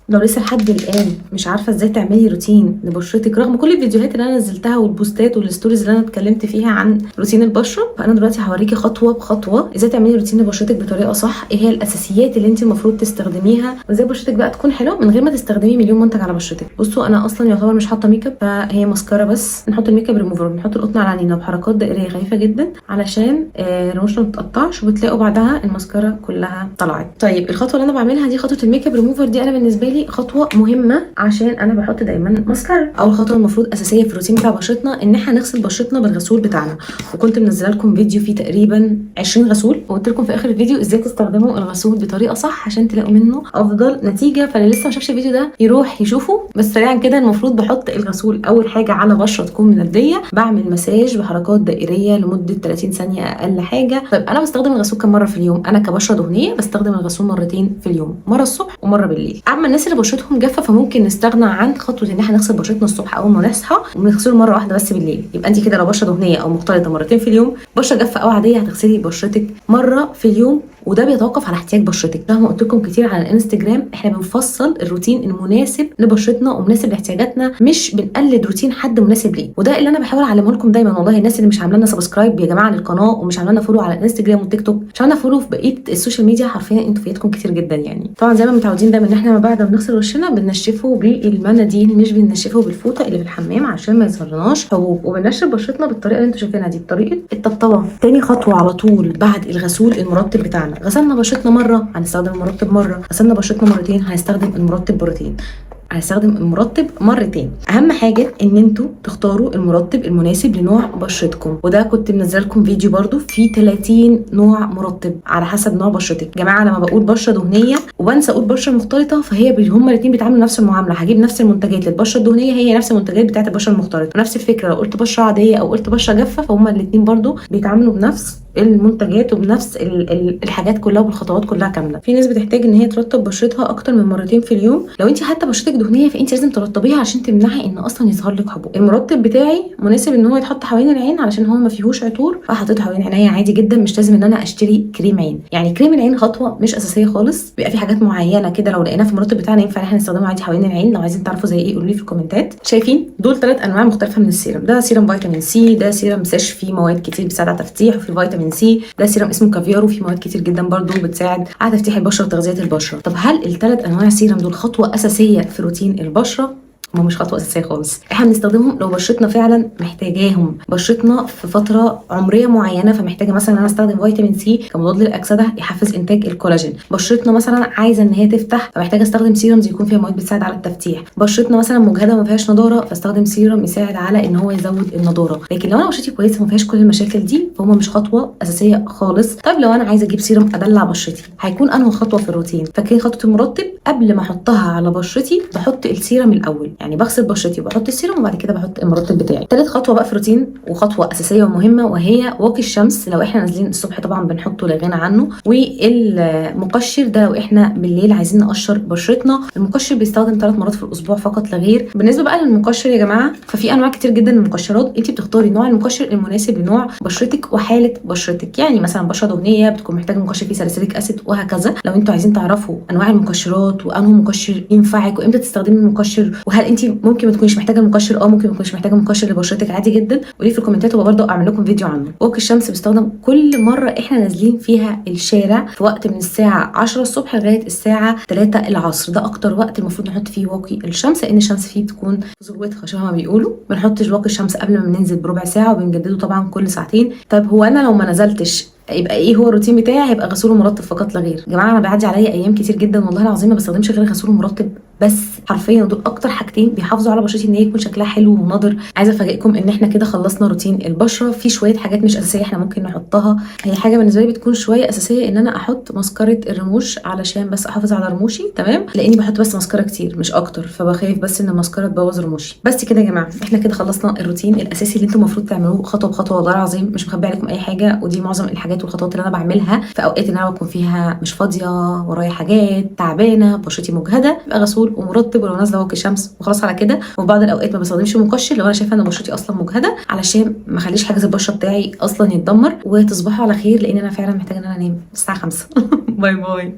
لو لسه لحد الان مش عارفه ازاي تعملي روتين لبشرتك رغم كل الفيديوهات اللي انا نزلتها والبوستات والستوريز اللي انا اتكلمت فيها عن روتين البشره، فانا دلوقتي هوريكي خطوه بخطوه ازاي تعملي روتين لبشرتك بطريقه صح، ايه هي الاساسيات اللي انت المفروض تستخدميها، وازاي بشرتك بقى تكون حلوه من غير ما تستخدمي مليون منتج على بشرتك. بصوا انا اصلا يعتبر مش حاطه ميك اب، فهي ماسكارا بس. نحط الميك اب ريموفر، بنحط القطن على عينينا بحركات دائريه خفيفه جدا علشان رموشنا ما تتقطعش، وبتلاقوا بعدها الماسكارا كلها طلعت. طيب الخطوه اللي انا بعملها دي خطوه الميك اب ريموفر دي، انا بالنسبه لي خطوه مهمه عشان انا بحط دايما ماسكارا. اول خطوه المفروض اساسيه في الروتين بتاع بشرتنا ان احنا نغسل بشرتنا بالغسول بتاعنا، وكنت منزله لكم فيديو فيه تقريبا 20 غسول، وقلت لكم في اخر الفيديو ازاي تستخدموا الغسول بطريقه صح عشان تلاقوا منه افضل نتيجه. فاللي لسه ما شافش الفيديو ده يروح يشوفه. بس سريعا كده، المفروض بحط الغسول اول حاجه على بشره تكون منديه، بعمل مساج بحركات دائريه لمده 30 ثانيه اقل حاجه. طيب انا بستخدم الغسول كم مره في اليوم؟ انا كبشره دهنيه بستخدم الغسول مرتين في اليوم، مره الصبح ومره بالليل. اما الناس اللي بشرتهم جافه فممكن نستغنى عن خطوه ان احنا نغسل بشرتنا الصبح اول ما نصحى ونغسله مره واحده بس بالليل. يبقى انت كده لو بشره دهنيه او مختلطه مرتين في اليوم، بشره جافه او عاديه هتغسلي بشرتك مره في اليوم، وده بيتوقف على احتياج بشرتك. مهما قلت لكم كتير على الانستجرام، احنا بنفصل الروتين المناسب لبشرتنا ومناسب لاحتياجاتنا، مش بنقلد روتين حد مناسب ليه. وده اللي انا بحاول اعلمه لكم دايما. والله الناس اللي مش عامله لنا سبسكرايب يا جماعه للقناه، ومش عامله لنا فولو على الانستجرام والتيك توك، مش عامله فولو في بقيه السوشيال ميديا، حرفيا انتوا فايتكم كتير جدا. يعني طبعا زي ما متعودين دايما ان احنا ما بعد ما بنغسل وشنا بننشفه بالمناديل، مش بننشفه بالفوطه اللي في الحمام عشان ما يظهرلناش حبوب. وبننشف بشرتنا بالطريقه اللي انتوا شايفينها دي، بطريقه الطبطبه. تاني خطوه على طول بعد الغسول المرطب بتاعنا. غسلنا بشرتنا مره هنستخدم المرطب مره، غسلنا بشرتنا مرتين هنستخدم المرطب مرتين، هستخدم المرطب مرتين. اهم حاجه ان انتوا تختاروا المرطب المناسب لنوع بشرتكم، وده كنت منزل لكم فيديو برده فيه 30 نوع مرطب على حسب نوع بشرتك. يا جماعه لما بقول بشره دهنيه وبنسى اقول بشره مختلطه، فهي هما الاثنين بيتعاملوا نفس المعامله. هجيب نفس المنتجات للبشره الدهنيه، هي نفس المنتجات بتاعه البشره المختلطه. ونفس الفكره لو قلت بشره عاديه او قلت بشره جافه، فهما الاثنين برده بيتعاملوا بنفس المنتجات وبنفس الحاجات كلها والخطوات كلها كامله. في ناس بتحتاج ان هي ترطب بشرتها اكتر من مرتين في اليوم. لو انت حتى بشرتك دهنيه فانت لازم ترطبيها عشان تمنعي ان اصلا يظهر لك حبوب. المرطب بتاعي مناسب ان هو يتحط حوالين العين علشان هو ما فيهوش عطور، فحطيته حوالين عينيا عادي جدا. مش لازم ان انا اشتري كريم عين. يعني كريم العين خطوه مش اساسيه خالص، بيبقى في حاجات معينه كده لو لقيناها في المرطب بتاعنا ينفع احنا نستخدمه عادي حوالين العين. لو عايزين تعرفوا زي ايه قولوا لي في الكومنتات. شايفين دول 3 انواع مختلفه من السيرم. ده سيرم فيتامين سي، ده سيرم ساش فيه مواد كتير بتساعد على تفتيح وفي فيتامين سي. ده سيرم اسمه كافيار وفيه مواد كتير جدا برضو بتساعد على تفتيح البشره وتغذيه البشره. طب هل ال3 انواع سيرم دول خطوه اساسيه في روتين البشره؟ ما مش خطوه اساسيه خالص. احنا بنستخدمهم لو بشرتنا فعلا محتاجاهم، بشرتنا في فتره عمريه معينه فمحتاجه مثلا انا استخدم فيتامين سي كمضاد للاكسده يحفز انتاج الكولاجين. بشرتنا مثلا عايزه ان هي تفتح فمحتاجه استخدم سيرمز يكون فيها مواد بتساعد على التفتيح. بشرتنا مثلا مجهده وما فيهاش نضاره فاستخدم سيرم يساعد على ان هو يزود النضاره. لكن لو انا بشرتي كويسه وما فيهاش كل المشاكل دي فهم مش خطوه اساسيه خالص. طيب لو انا عايزه اجيب سيرم ادلع بشرتي، هيكون انهي خطوه في الروتين؟ فاكرين خطوه المرطب؟ قبل ما احطها على بشرتي بحط السيرم الاول، يعني بغسل بشرتي وبحط السيرم وبعد كده بحط المرطب بتاعي. ثالث خطوه بقى في روتين وخطوه اساسيه ومهمه، وهي واقي الشمس. لو احنا نازلين الصبح طبعا بنحطه لا غنى عنه. والمقشر ده لو احنا بالليل عايزين نقشر بشرتنا، المقشر بيستخدم 3 مرات في الاسبوع فقط لا غير. بالنسبه بقى للمقشر يا جماعه، ففي انواع كتير جدا من المقشرات، انت بتختاري نوع المقشر المناسب لنوع بشرتك وحاله بشرتك. يعني مثلا بشره دهنيه بتكون محتاجه مقشر فيه ساليسيليك اسيد وهكذا. لو انتوا عايزين تعرفوا انواع المقشرات وانه مقشر ينفعك وامتى تستخدمي المقشر، وهل انت ممكن ما تكونيش محتاجه المقشر، ممكن ما تكونيش محتاجه مقشر لبشرتك عادي جدا، قولي في الكومنتات وبرده اعمل لكم فيديو عنه. واقي الشمس بيستخدم كل مره احنا نازلين فيها الشارع في وقت من الساعه 10 الصبح لغايه الساعه 3 العصر. ده اكتر وقت المفروض نحط فيه واقي الشمس، لان الشمس فيه تكون في ذروتها شبه ما بيقولوا. ما بنحطش واقي الشمس قبل ما ننزل بربع ساعه، وبنجدده طبعا كل ساعتين. طيب هو انا لو ما نزلتش يبقى ايه هو الروتين بتاعي؟ هيبقى غسول ومرطب فقط لا غير. يا جماعه انا بيعدي عليا ايام كتير جدا والله العظيم ما بستخدمش غير غسول ومرطب بس. حرفيا دول اكتر حاجتين بيحافظوا على بشرتي ان هي يكون شكلها حلو ونضر. عايزه افاجئكم ان احنا كده خلصنا روتين البشره. في شويه حاجات مش اساسيه احنا ممكن نحطها. هي حاجه بالنسبه لي بتكون شويه اساسيه ان انا احط ماسكاره الرموش علشان بس احافظ على رموشي، تمام؟ لاني بحط بس ماسكاره كتير مش اكتر، فبخاف بس ان الماسكاره تبوظ رموشي. بس كده يا جماعه احنا كده خلصنا الروتين الاساسي اللي انتم المفروض تعملوه خطوه بخطوه. والله العظيم مش مخبي عليكم اي حاجه، ودي معظم الحاجات والخطوات اللي انا بعملها في اوقات ان انا بكون فيها مش فاضيه ورايا حاجات تعبانه بشرتي مجهده، يبقى غسول ومرطب ولو نازله واقي شمس وخلاص على كده. وفي بعض الاوقات ما بستخدمش مقشر لو انا شايفه ان بشرتي اصلا مجهده، علشان ما اخليش حاجز البشره بتاعي اصلا يتدمر. وتصبحوا على خير لان انا فعلا محتاجه ان انا انام الساعه 5. باي باي.